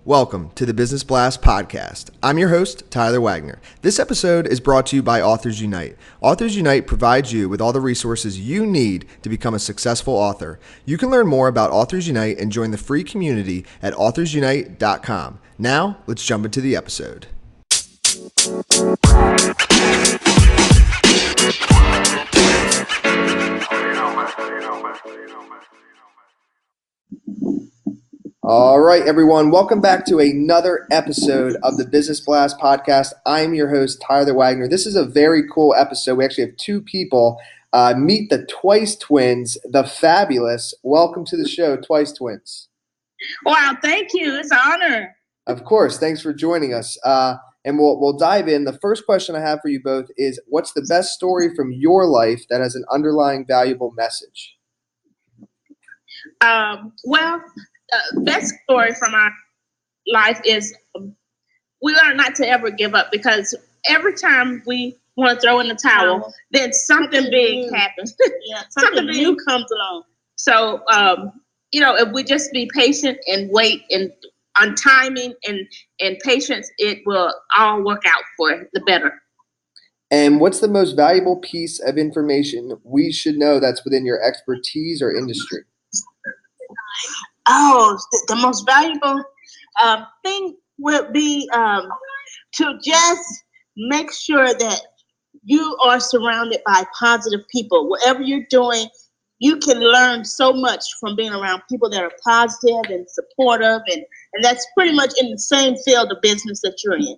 Welcome to the Business Blast podcast. I'm your host, Tyler Wagner. This episode is brought to you by Authors Unite. Authors Unite provides you with all the resources you need to become a successful author. You can learn more about Authors Unite and join the free community at authorsunite.com. Now, let's jump into the episode. All right, everyone. Welcome back to another episode of the Business Blast podcast. I'm your host, Tyler Wagner. This is a very cool episode. We actually have two people. Meet the Twyce twins, the fabulous. Welcome to the show, Twyce twins. Wow, thank you. It's an honor. Of course. Thanks for joining us. And we'll dive in. The first question I have for you both is, what's the best story from your life that has an underlying valuable message? Best story from our life is we learn not to ever give up, because every time we want to throw in the towel, then something big happens. Yeah, something new comes along. So, if we just be patient and wait and on timing and patience, it will all work out for the better. And what's the most valuable piece of information we should know that's within your expertise or industry? Oh, the most valuable thing would be to just make sure that you are surrounded by positive people. Whatever you're doing, you can learn so much from being around people that are positive and supportive, and that's pretty much in the same field of business that you're in.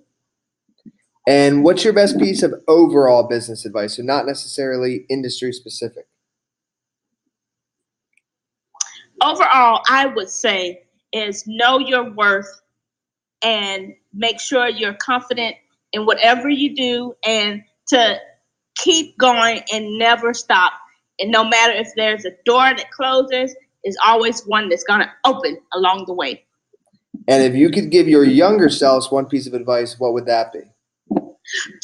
And what's your best piece of overall business advice, so not necessarily industry specific? Overall, I would say is know your worth and make sure you're confident in whatever you do, and to keep going and never stop. And no matter if there's a door that closes, there's always one that's going to open along the way. And if you could give your younger selves one piece of advice, what would that be?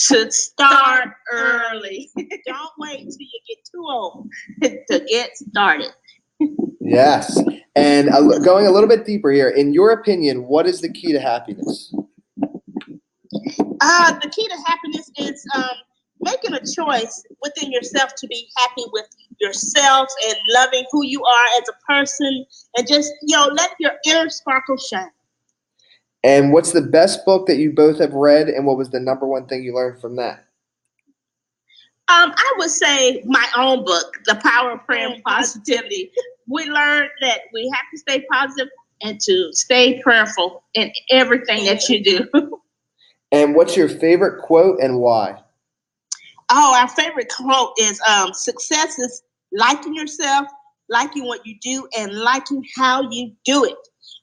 To start early. Don't wait until you get too old to get started. Yes. And going a little bit deeper here, in your opinion, what is the key to happiness? The key to happiness is making a choice within yourself to be happy with yourself and loving who you are as a person, and just, let your inner sparkle shine. And what's the best book that you both have read, and what was the number one thing you learned from that? I would say my own book, The Power of Prayer and Positivity. We learned that we have to stay positive and to stay prayerful in everything that you do. And what's your favorite quote and why? Oh, our favorite quote is success is liking yourself, liking what you do, and liking how you do it.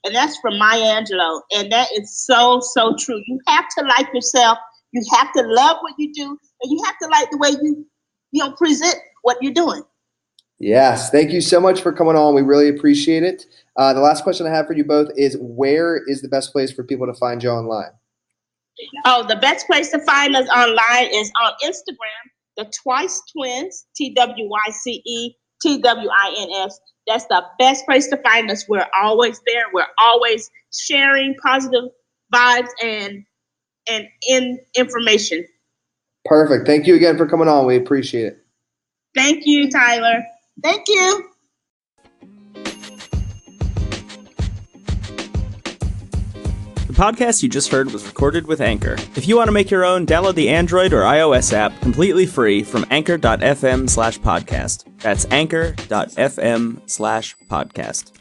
And that's from Maya Angelou. And that is so, so true. You have to like yourself. You have to love what you do, and you have to like the way you present what you're doing. Yes. Thank you so much for coming on. We really appreciate it. The last question I have for you both is, where is the best place for people to find you online? Oh, the best place to find us online is on Instagram, the Twyce Twins, TWYCE, TWINS. That's the best place to find us. We're always there. We're always sharing positive vibes and in information. Perfect. Thank you again for coming on. We appreciate it. Thank you, Tyler. Thank you. The podcast you just heard was recorded with Anchor. If you want to make your own, download the Android or iOS app completely free from anchor.fm/podcast. That's anchor.fm/podcast.